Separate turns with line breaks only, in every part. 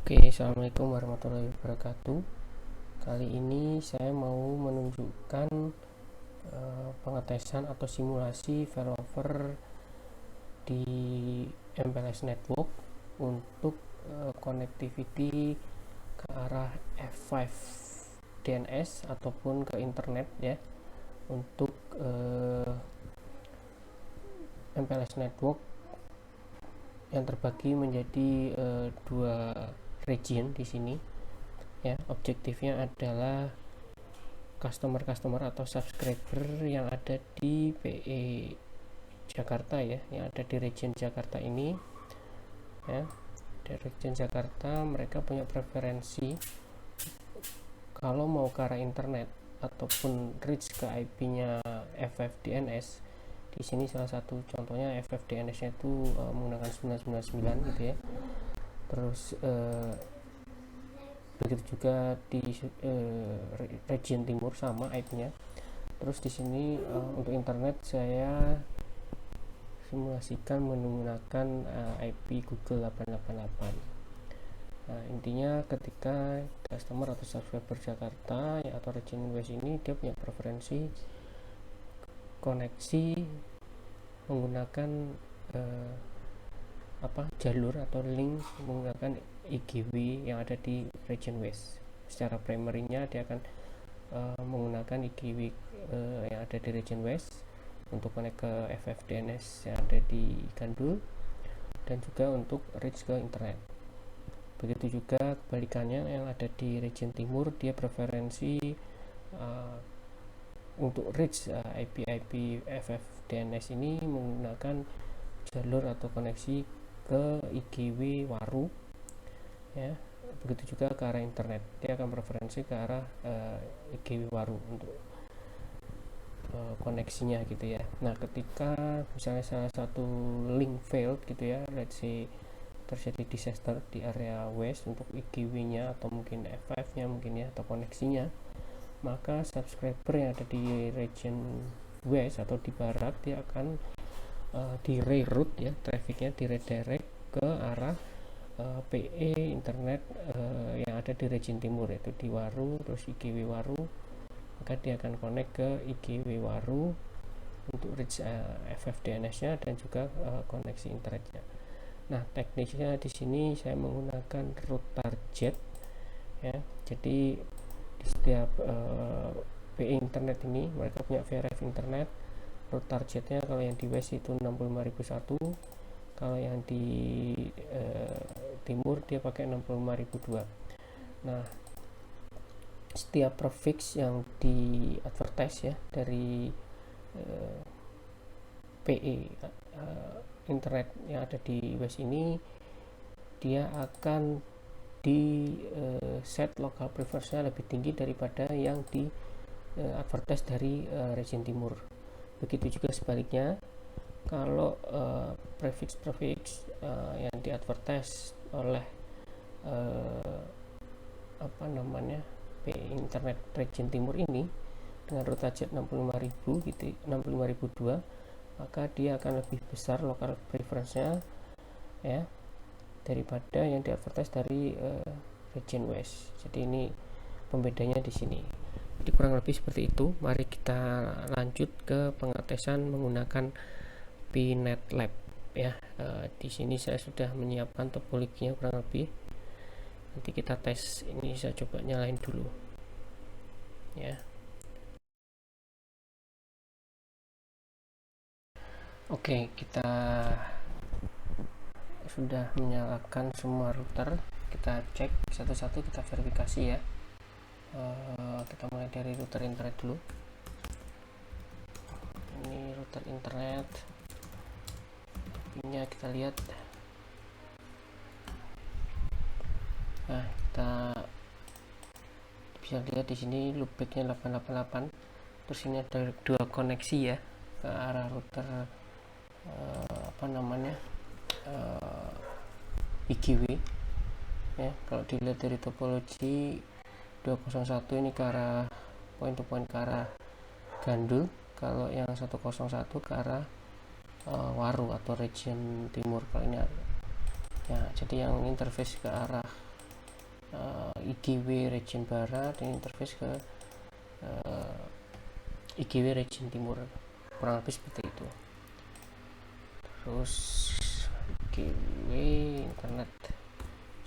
Oke, assalamualaikum warahmatullahi wabarakatuh. Kali ini saya mau menunjukkan pengetesan atau simulasi failover di MPLS Network untuk connectivity ke arah F5 DNS ataupun ke internet ya, untuk MPLS Network yang terbagi menjadi dua region di sini ya. Objektifnya adalah customer atau subscriber yang ada di PE Jakarta ya, yang ada di region Jakarta ini ya. Di region Jakarta mereka punya preferensi kalau mau ke arah internet ataupun reach ke IP-nya FFDNS. Di sini salah satu contohnya FFDNS-nya itu menggunakan 999 gitu ya. Terus begitu juga di region timur sama IP-nya. Terus di sini untuk internet saya simulasikan menggunakan IP Google 888. Nah, intinya ketika customer atau subscriber Jakarta ya, atau region West ini dia punya preferensi koneksi menggunakan jalur atau link menggunakan IGW yang ada di region West. Secara primernya dia akan menggunakan IGW yang ada di region West untuk connect ke FFDNS yang ada di Gandul dan juga untuk reach ke internet. Begitu juga kebalikannya yang ada di region timur, dia preferensi untuk reach IP FFDNS ini menggunakan jalur atau koneksi ke IGW Waru ya. Begitu juga ke arah internet, dia akan preferensi ke arah IGW Waru untuk koneksinya gitu ya. Nah, ketika misalnya salah satu link failed gitu ya, let's say terjadi disaster di area west untuk IGW-nya atau mungkin F5-nya mungkin ya, atau koneksinya, maka subscriber yang ada di region west atau di barat dia akan di reroute ya, trafficnya di redirect ke arah PE internet yang ada di region timur, yaitu di Waru, terus IGW Waru. Maka dia akan connect ke IGW Waru untuk reach FFDNS-nya dan juga koneksi internetnya. Nah, teknisnya di sini saya menggunakan route target ya. Jadi di setiap PE internet ini mereka punya VRF internet. Route targetnya kalau yang di west itu 65001, kalau yang di timur dia pakai 65002. Nah, setiap prefix yang di advertise ya dari PE internet yang ada di west ini, dia akan di set local preference-nya lebih tinggi daripada yang di advertise dari region timur. Begitu juga sebaliknya, kalau prefix yang di advertise oleh internet region timur ini dengan route target 65.000 gitu, 65.002, maka dia akan lebih besar local preference-nya ya daripada yang di advertise dari region west. Jadi ini pembedanya di sini. Jadi kurang lebih seperti itu. Mari kita lanjut ke pengetesan menggunakan PNet Lab ya. Di sini saya sudah menyiapkan topologinya kurang lebih. Nanti kita tes. Ini saya coba nyalain dulu ya. Oke, kita sudah menyalakan semua router. Kita cek satu-satu, kita verifikasi ya. Kita mulai dari router internet dulu. Ini router internet, ini kita lihat. Nah, kita bisa lihat di sini loopbacknya 888. Terus ini ada dua koneksi ya ke arah router IGW ya. Kalau dilihat dari topologi 201 ini ke arah point to point ke arah Gandul, kalau yang 101 ke arah Waru atau region timur. Kalau ini ya, jadi yang interface ke arah IGW region barat, ini interface ke IGW region timur, kurang lebih seperti itu. Terus IGW internet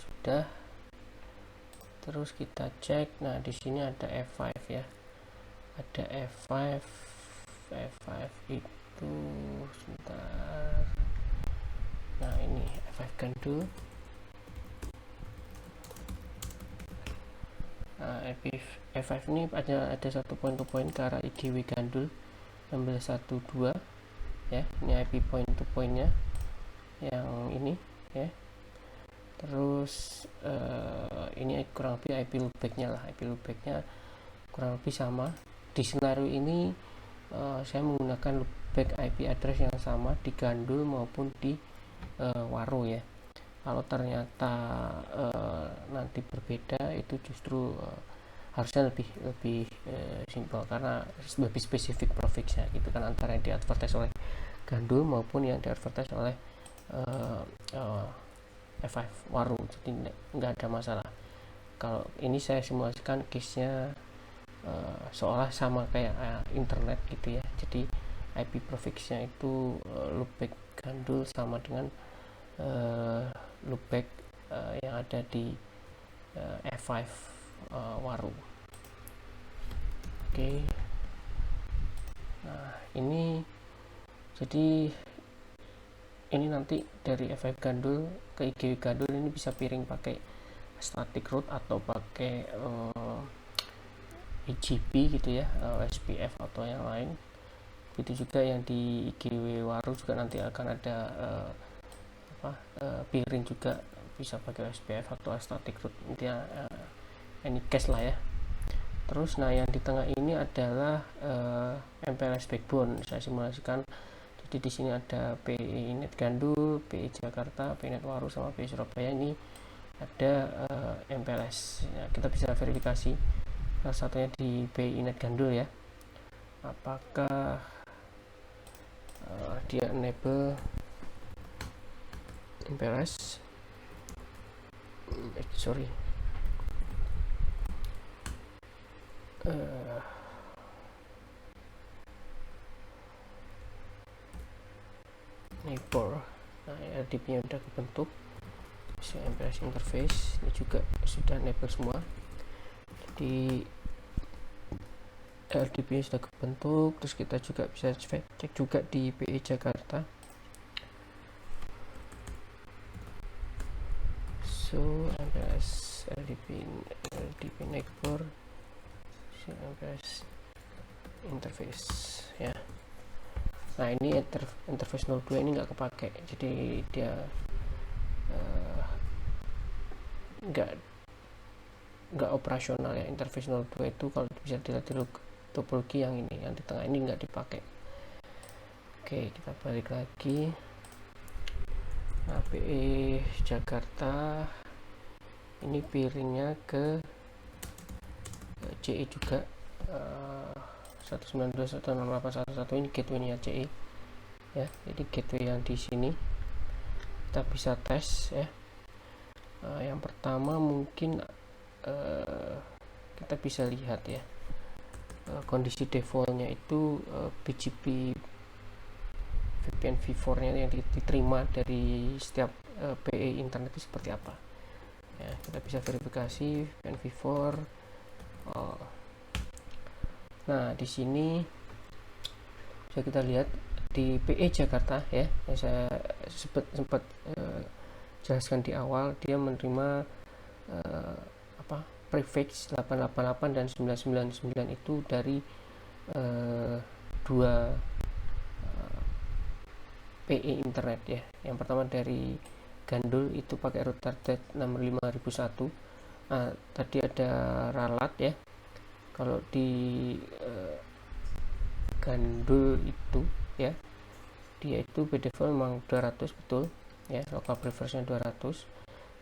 sudah. Terus kita cek. Nah, di sini ada F5 ya. Ada F5 itu sebentar. Nah, ini F5 gandul. Nah, F5 ini ada satu point-to-point ke arah IGW gandul 1612 ya. Ini IP point-to-pointnya yang ini ya. Terus ini kurang lebih IP loopbacknya lah. IP loopbacknya kurang lebih sama. Di scenario ini saya menggunakan loopback IP address yang sama di gandul maupun di Waro ya. Kalau ternyata nanti berbeda, itu justru harusnya lebih simpel, karena lebih spesifik prefixnya gitu kan, antara yang di advertise oleh gandul maupun yang di advertise oleh F5 Waro. Jadi nggak ada masalah. Kalau ini saya simulasikan case-nya seolah sama kayak internet gitu ya. Jadi IP prefix-nya itu loopback gandul sama dengan loopback yang ada di F5 Waro. Oke. Nah, ini jadi ini nanti dari F5 gandul ke IGW gandul ini bisa piring pakai static route atau pakai EGP gitu ya, SPF atau yang lain. Begitu juga yang di IGW Waro juga nanti akan ada piring juga, bisa pakai SPF atau static route, intinya any case lah ya. Terus nah, yang di tengah ini adalah MPLS backbone. Saya simulasikan. Jadi di sini ada PE Net Gandul, PE Jakarta, PE Net Waro sama PE Surabaya. Ini ada MPLS ya, kita bisa verifikasi salah satunya di PE Net Gandul ya, apakah dia enable MPLS. Neighbor. Nah, RDP nya sudah kebentuk. MPLS interface ini juga sudah enable semua. Jadi RDP nya sudah kebentuk. Terus kita juga bisa cek juga di PE Jakarta. So MPLS RDP neighbor, MPLS interface ya. Nah, ini interface 02 ini nggak kepake, jadi dia nggak operasional ya. Interface 02 itu kalau bisa dilihat di topologi yang ini, yang di tengah ini nggak dipakai. Oke, kita balik lagi. Nah, PE Jakarta ini piringnya ke CE juga, 192.168.1.1 ini gateway-nya CE ya. Jadi gateway yang di sini kita bisa tes ya. Yang pertama mungkin kita bisa lihat ya, kondisi defaultnya itu BGP VPN v4 nya yang diterima dari setiap PE internet itu seperti apa ya. Kita bisa verifikasi VPN v4. Nah, di sini bisa kita lihat di PE Jakarta ya, yang saya sempat jelaskan di awal, dia menerima prefix 888 dan 999 itu dari dua PE internet ya. Yang pertama dari gandul itu pakai router TET nomor 5001. Nah, tadi ada ralat ya. Kalau di gandul itu ya, dia itu by default memang 200 betul ya, local preference-nya 200.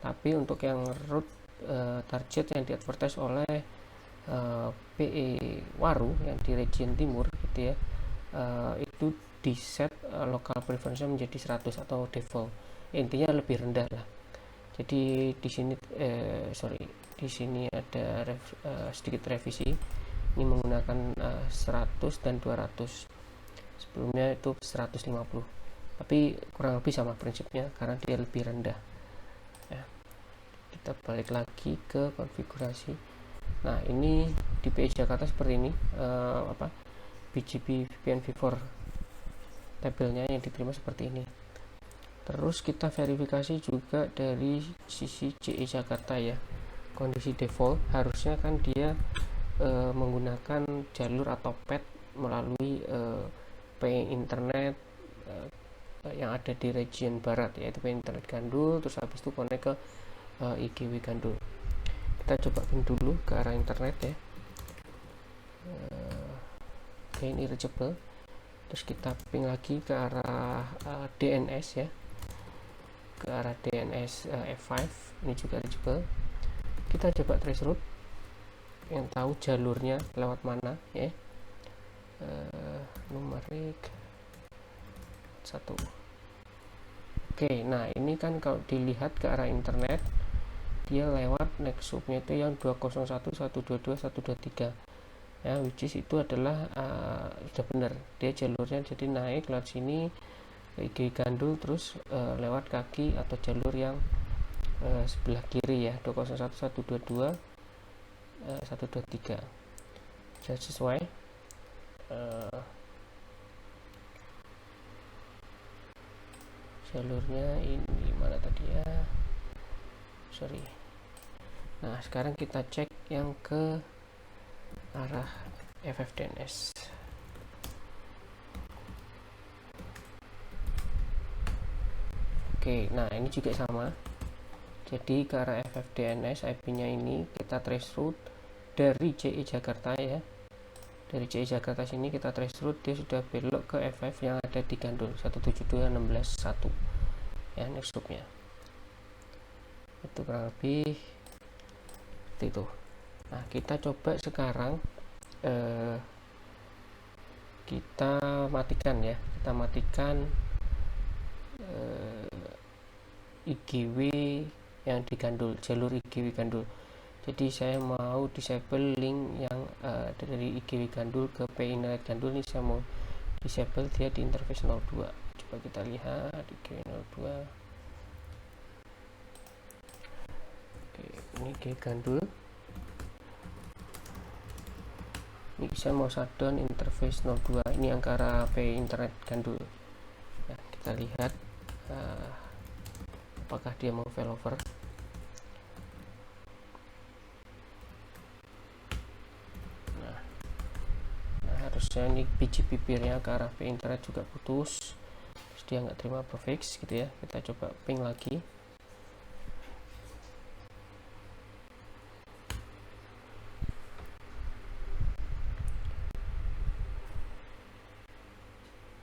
Tapi untuk yang root target yang diadvertise oleh PE Waro yang di region timur gitu ya, itu di set local preference-nya menjadi 100 atau default. Intinya lebih rendah lah. Jadi di sini di sini ada sedikit revisi. Ini menggunakan 100 dan 200. Sebelumnya itu 150. Tapi kurang lebih sama prinsipnya karena dia lebih rendah. Ya. Kita balik lagi ke konfigurasi. Nah, ini di PI Jakarta seperti ini, BGP VPN v4 tabelnya yang diterima seperti ini. Terus kita verifikasi juga dari sisi CE Jakarta ya. Kondisi default harusnya kan dia menggunakan jalur atau path melalui PI internet yang ada di region barat, yaitu PI internet Gandul, terus habis itu connect ke IGW Gandul. Kita coba ping dulu ke arah internet ya. Oke, ini reachable. Terus kita ping lagi ke arah DNS ya, ke arah DNS F5, ini juga reachable. Kita coba traceroute yang tahu jalurnya lewat mana ya. Numerik 1. Oke, nah ini kan kalau dilihat ke arah internet dia lewat next subnya itu yang 201.122.123 ya, which is itu adalah sudah benar, dia jalurnya jadi naik lewat sini ke IG Gandul, terus lewat kaki atau jalur yang sebelah kiri ya, 201.122.123 sudah sesuai. Jalurnya ini mana tadi ya, sorry. Nah, sekarang kita cek yang ke arah FFDNS. Oke, nah ini juga sama. Jadi ke arah FFDNS IP-nya ini kita traceroute dari CE Jakarta ya. Dari CE Jakarta sini kita traceroute, dia sudah belok ke FF yang ada di Gandul 172.16.1 ya, next loopnya itu kurang lebih seperti itu. Nah, kita coba sekarang kita matikan ya, kita matikan IGW yang di Gandul, jalur IGW Gandul. Jadi saya mau disable link yang dari IGW Gandul ke PI Internet Gandul, ini saya mau disable dia di interface 02. Coba kita lihat IGW 02. Oke, ini IGW Gandul. Ini saya mau shutdown interface 02, ini angkara PI Internet Gandul. Nah, kita lihat apakah dia mau failover. Harusnya ini BGP peer-nya ke arah PI internet juga putus, terus dia nggak terima prefix gitu ya. Kita coba ping lagi.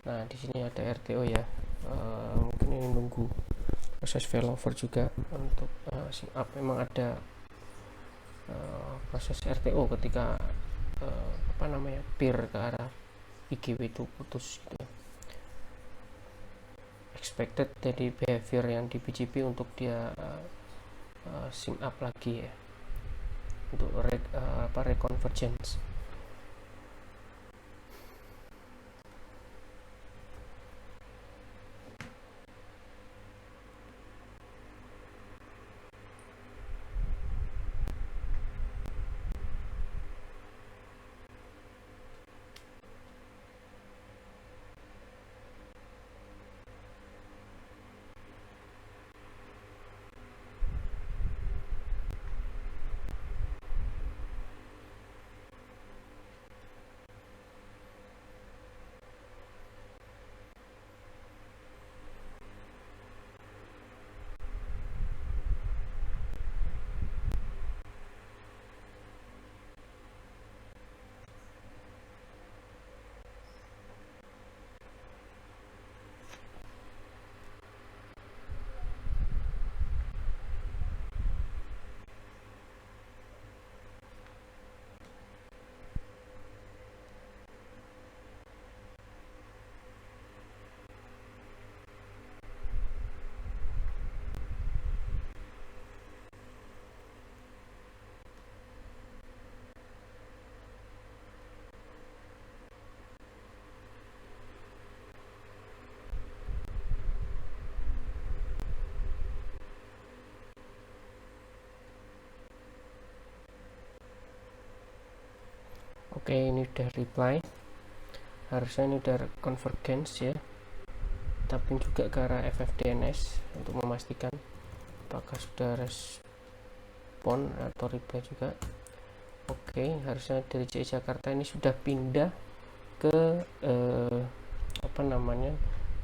Nah, di sini ada RTO ya, mungkin ini nunggu proses failover juga untuk sync up. Memang ada proses RTO ketika peer ke arah IGW itu putus gitu ya. Expected dari behavior yang di BGP untuk dia sync up lagi ya, untuk reconvergence. Oke, ini udah reply, harusnya ini udah convergence ya, tapi juga ke arah FFDNS untuk memastikan apakah sudah respon atau reply juga. Oke, harusnya dari CI Jakarta ini sudah pindah ke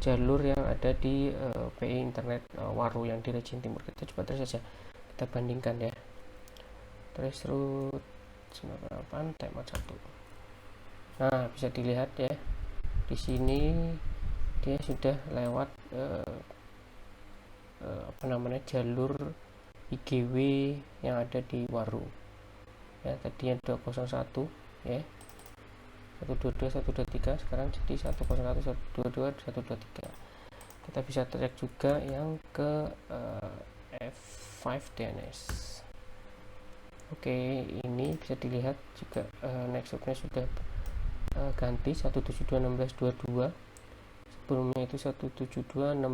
jalur yang ada di PI Internet Waru yang di Region Timur. Kita coba terus saja, kita bandingkan ya. Trace route 98 tema 1. Nah, bisa dilihat ya, di sini dia sudah lewat jalur IGW yang ada di Waru ya. Tadinya 201 ya, 122 123, sekarang jadi 101 122 123. Kita bisa track juga yang ke F5 DNS. Oke, ini bisa dilihat juga nextupnya sudah ganti 172.16.22, sebelumnya itu 172.16.12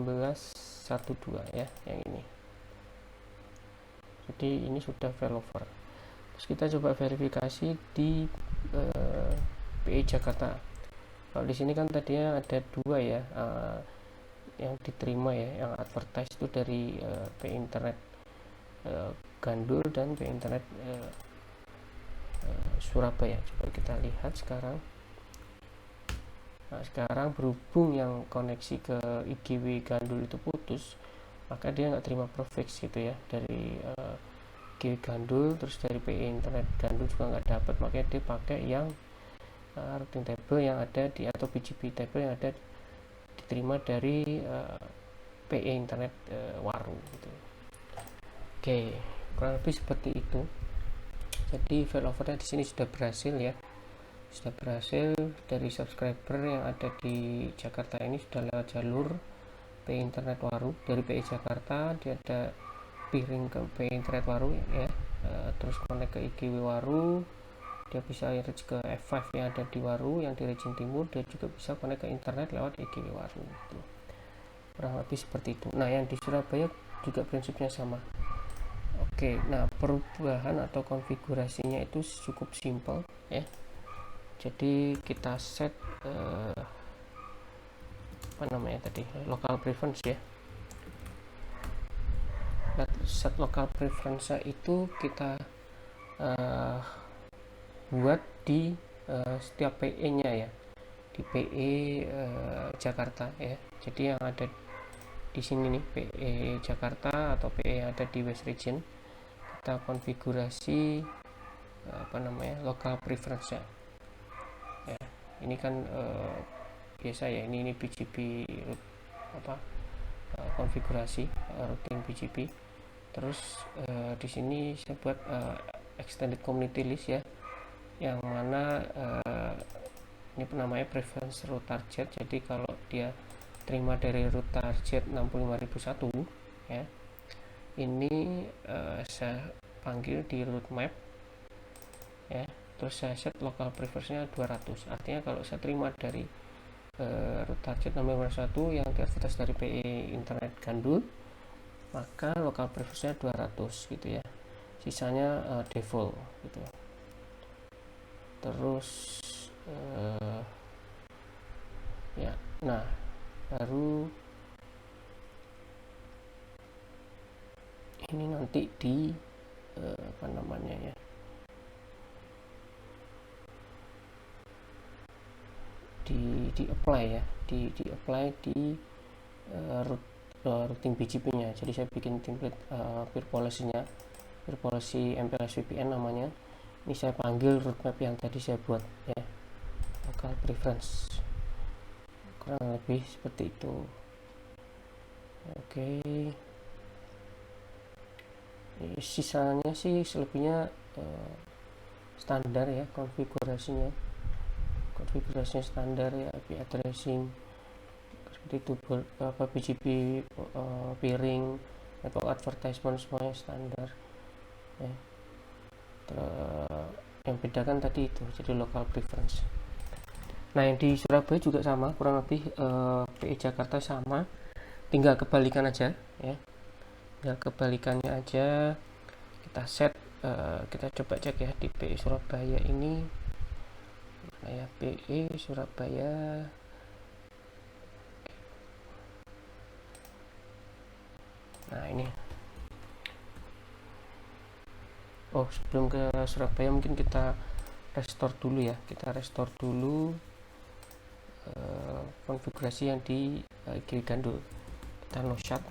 ya, yang ini. Jadi ini sudah failover. Terus kita coba verifikasi di PI Jakarta. Kalau di sini kan tadinya ada dua ya, yang diterima ya, yang advertise itu dari PI Internet Gandul dan PI Internet Surabaya. Coba kita lihat sekarang. Nah, sekarang berhubung yang koneksi ke IGW Gandul itu putus, maka dia nggak terima prefix gitu ya dari IGW Gandul, terus dari PI Internet Gandul juga nggak dapat, makanya dia pakai yang routing table yang ada di, atau BGP table yang ada diterima dari PI Internet Waru gitu. Oke, kurang lebih seperti itu. Jadi failovernya di sini sudah berhasil ya. Sudah berhasil dari subscriber yang ada di Jakarta ini, sudah lewat jalur PI Internet Waru. Dari PI Jakarta dia ada piring ke PI Internet Waru ya, terus connect ke IGW Waru, dia bisa reach ke F5 yang ada di Waru yang di Region Timur, dia juga bisa connect ke internet lewat IGW Waru gitu. Kurang lebih seperti itu. Nah, yang di Surabaya juga prinsipnya sama. Oke, nah perubahan atau konfigurasinya itu cukup simple ya. Jadi kita set local preference ya. Set local preference itu kita buat di setiap PE nya ya, di PE Jakarta ya. Jadi yang ada di sini nih PE Jakarta atau PE yang ada di West Region, kita konfigurasi local preference ya. Ini kan biasa ya, ini BGP konfigurasi routing BGP. Terus di sini saya buat extended community list ya, yang mana ini namanya preference route target. Jadi kalau dia terima dari route target 65001 ya, ini saya panggil di route map ya. Terus saya set local preference-nya 200. Artinya kalau saya terima dari route target 651 yang diadvertise dari PI Internet Gandul, maka local preference-nya 200 gitu ya. Sisanya default gitu. Terus ya, nah baru ini nanti di di apply ya, di apply di routing BGP nya. Jadi saya bikin template peer policy nya, peer policy MPLS VPN namanya. Ini saya panggil route map yang tadi saya buat ya, local preference, kurang lebih seperti itu. Oke, sisanya sih selebihnya standar ya, konfigurasinya standar ya, IP addressing seperti itu, BGP peering, network advertisement, semuanya standar ya. Yang bedakan tadi itu jadi local preference. Nah, yang di Surabaya juga sama, kurang lebih PI Jakarta sama, tinggal kebalikan aja ya, tinggal kebalikannya aja. Kita set, kita coba cek ya di PI Surabaya ini Saya PE Surabaya. Nah ini, oh sebelum ke Surabaya mungkin kita restore dulu ya, kita restore dulu konfigurasi yang di IGW Gandul. Kita no shut,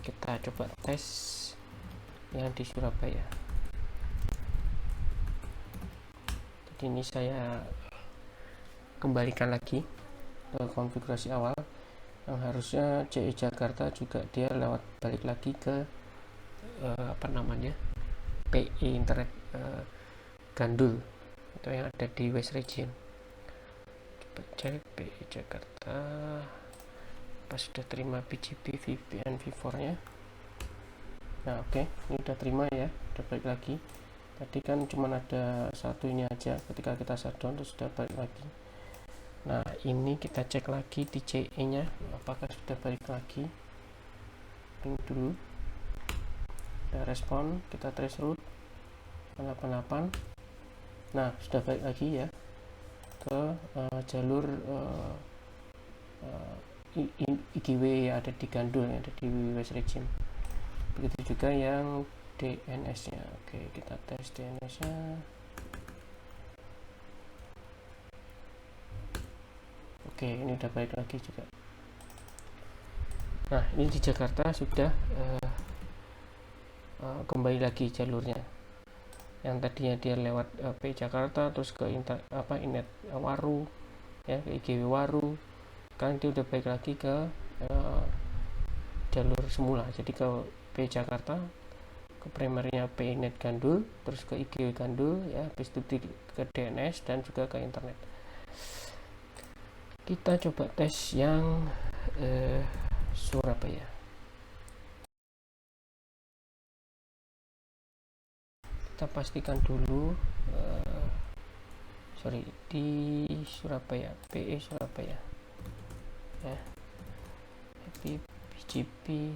kita coba tes yang di Surabaya. Jadi ini saya kembalikan lagi ke konfigurasi awal, yang harusnya CE Jakarta juga dia lewat balik lagi ke apa namanya, PE Internet Gandul atau yang ada di West Region. Coba cek PE Jakarta pas sudah terima BGP VPN V4 nya. Nah oke, ini udah terima ya, udah balik lagi. Tadi kan cuma ada satu ini aja, ketika kita shutdown terus sudah balik lagi. Nah ini kita cek lagi di CE nya apakah sudah balik lagi. Ping dulu, kita respon, kita traceroute 88. Nah sudah balik lagi ya ke jalur IGW yang ada di Gandul, yang ada di West Region. Begitu juga yang DNS nya. Oke, kita tes DNS nya. Oke, ini udah balik lagi juga. Nah ini di Jakarta sudah kembali lagi jalurnya. Yang tadinya dia lewat PE Jakarta terus ke Inet Waru ya, ke IGW Waru. Sekarang dia udah balik lagi ke jalur semula, jadi ke PE Jakarta, ke primernya PE Net Gandul, terus ke IGW Gandul ya, habis itu ke DNS dan juga ke internet. Kita coba tes yang Surabaya. Kita pastikan dulu di Surabaya, PE Surabaya ya, happy BGP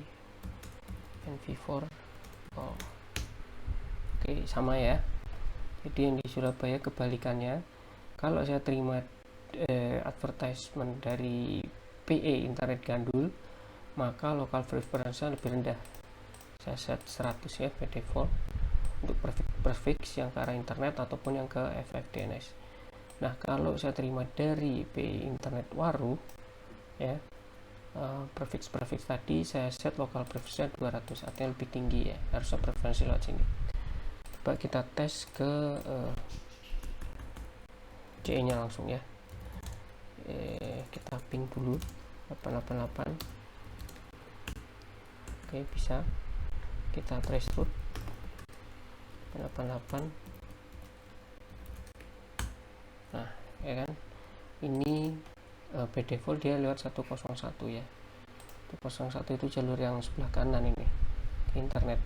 NV4. oh oke, sama ya. Jadi yang di Surabaya kebalikannya, kalau saya terima advertisement dari PE Internet Gandul, maka local preference lebih rendah. Saya set 100 ya by default untuk prefix yang ke arah internet ataupun yang ke FFDNS. Nah kalau saya terima dari PE Internet Waru ya, prefix tadi saya set local preference 200, artinya lebih tinggi ya, harusnya preferensi lewat sini. Coba kita tes ke CE nya langsung ya. Kita ping dulu 888. Oke, bisa. Kita traceroute 88. Nah ya kan, ini by default dia lewat 101 ya. 101 itu jalur yang sebelah kanan ini, internet.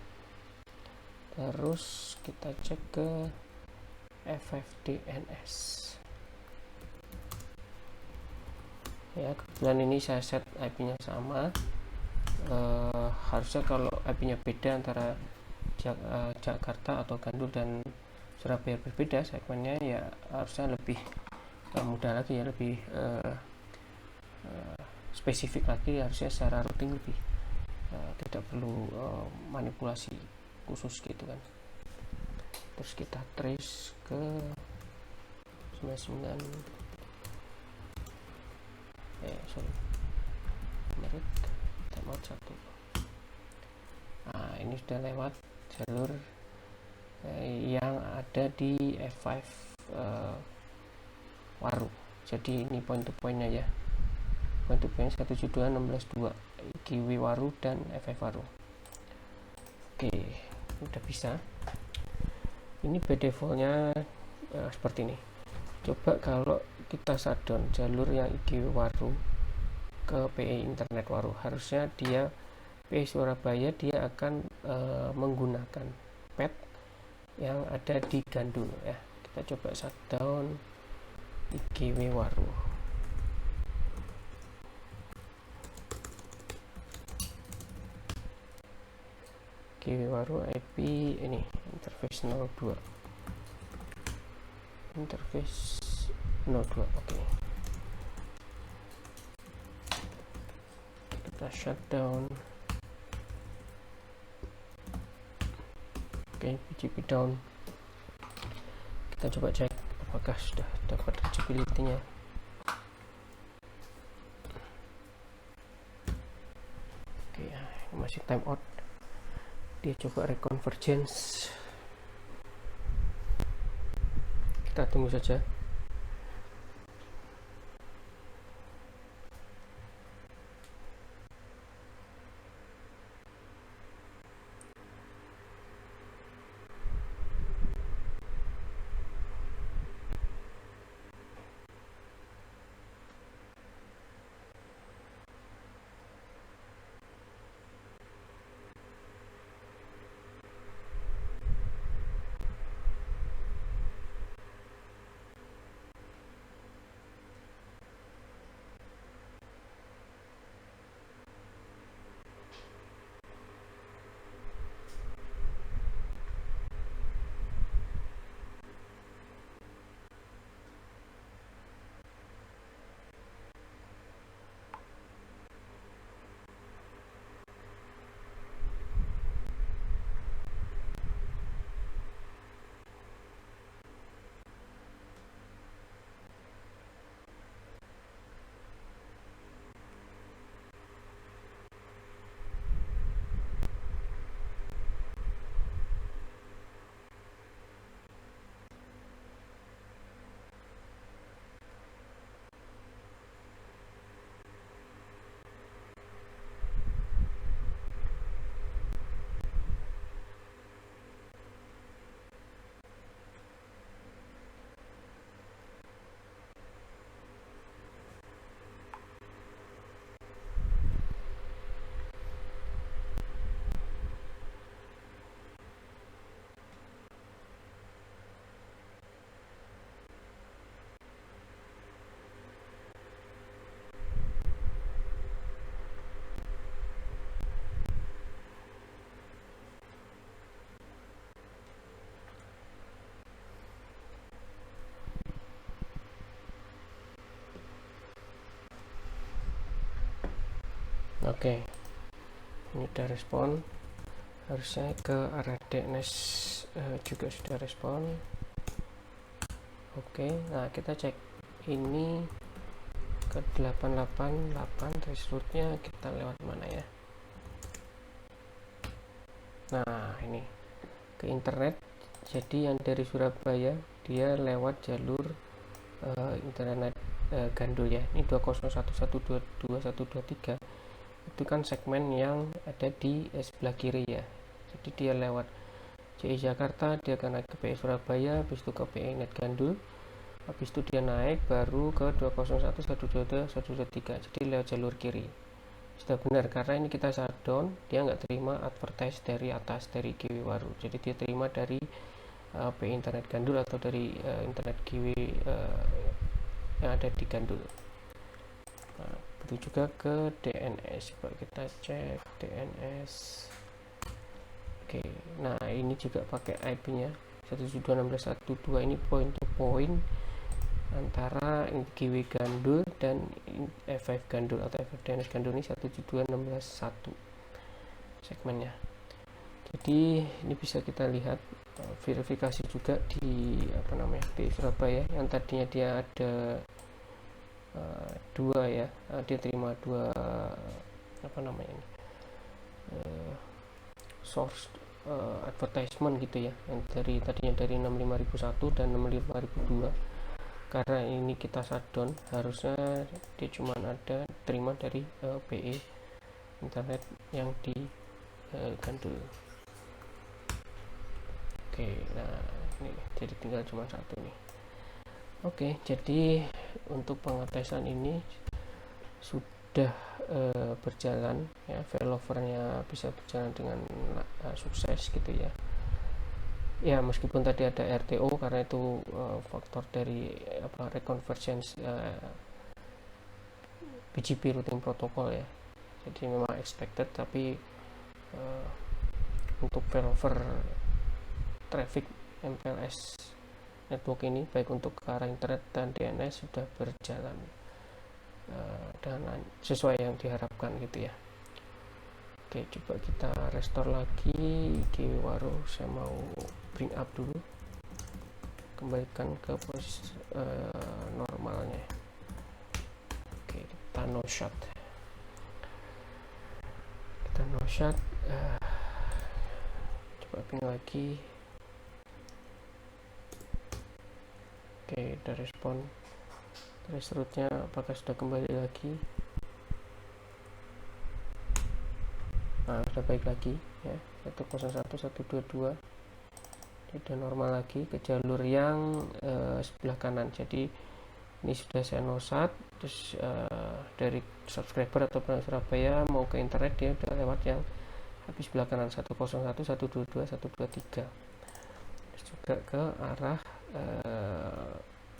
Terus kita cek ke FFDNS ya, kebetulan ini saya set IP nya sama. Harusnya kalau IP nya beda antara Jakarta atau Gandul dan Surabaya berbeda segmennya, ya harusnya lebih mudah lagi ya, lebih spesifik lagi, harusnya secara routing lebih tidak perlu manipulasi khusus gitu kan. Terus kita trace ke 99 menit timeout 1. Nah ini sudah lewat jalur yang ada di F5 Waru. Jadi ini point to pointnya ya, point to point 172.16.2 IGW Waru dan FF Waru. Oke, udah bisa. Ini by defaultnya seperti ini. Coba kalau kita shutdown jalur yang IGW Waru ke PE Internet Waru, harusnya dia PE Surabaya dia akan menggunakan pet yang ada di Gandul ya. Kita coba shutdown IGW Waru. IGW Waru IP ini interface 02, interface node 2. Oke, kita shutdown. Oke, PGP down. Kita coba cek apakah sudah dapat reachability-nya. Oke, masih timeout. Dia coba reconvergence. Kita tunggu saja. Oke, ini udah respon. Harusnya ke arah DNS juga sudah respon. Oke, nah kita cek ini ke 888 resolusinya kita lewat mana ya. Nah, ini ke internet. Jadi yang dari Surabaya dia lewat jalur internet gandul ya. Ini 201.122.123 itu kan segmen yang ada di sebelah kiri ya. Jadi dia lewat CI Jakarta, dia akan naik ke PI Surabaya, habis itu ke PI Net Gandul, habis itu dia naik baru ke 201.122.123. Jadi lewat jalur kiri. Sudah benar, karena ini kita shutdown, dia nggak terima advertise dari atas, dari Kiwi Waru. Jadi dia terima dari PI Internet Gandul atau dari internet Kiwi yang ada di Gandul. Nah, begitu juga ke DNS. Coba kita cek DNS. Oke, nah ini juga pakai IP-nya 172.16.1.2. Ini point to point antara Kiwi Gandul dan FF Gandul atau FF DNS Gandul. Ini 172.16.1 segmennya. Jadi ini bisa kita lihat verifikasi juga di di Surabaya yang tadinya dia ada dua ya, dia terima dua source advertisement gitu ya, yang tadinya dari 65.001 dan 65.002. Karena ini kita shutdown, harusnya dia cuma ada terima dari PE internet yang di Gandul. Oke, nah ini jadi tinggal cuma satu nih. Oke, jadi untuk pengetesan ini sudah berjalan ya, failovernya bisa berjalan dengan sukses gitu ya. Ya meskipun tadi ada RTO karena itu faktor dari reconvergence BGP routing protocol ya. Jadi memang expected, tapi untuk failover traffic MPLS network ini, baik untuk ke arah internet dan DNS, sudah berjalan dengan sesuai yang diharapkan gitu ya. Oke, coba kita restore lagi di Waru. Saya mau bring up dulu, kembalikan ke posisi normalnya. Oke, kita no shot, coba ping lagi. Oke, udah respon. Trace route-nya apakah sudah kembali lagi? Nah, sudah baik lagi ya. 101 122 sudah normal lagi ke jalur yang sebelah kanan. Jadi ini sudah saya nosat, terus dari subscriber atau penonton Surabaya mau ke internet, dia udah lewat yang habis sebelah kanan 101 122 123. Terus juga ke arah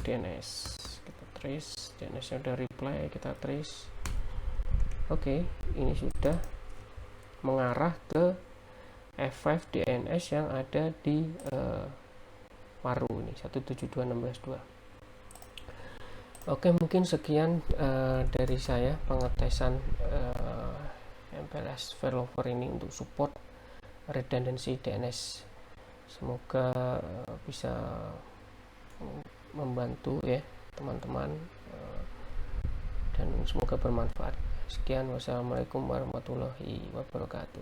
DNS, kita trace. DNS nya udah reply, kita trace. Oke, ini sudah mengarah ke F5 DNS yang ada di Waru ini 172.16.2. Oke, mungkin sekian dari saya pengetesan MPLS failover ini untuk support redundancy DNS. Semoga bisa membantu ya teman-teman, dan semoga bermanfaat. Sekian, wassalamualaikum warahmatullahi wabarakatuh.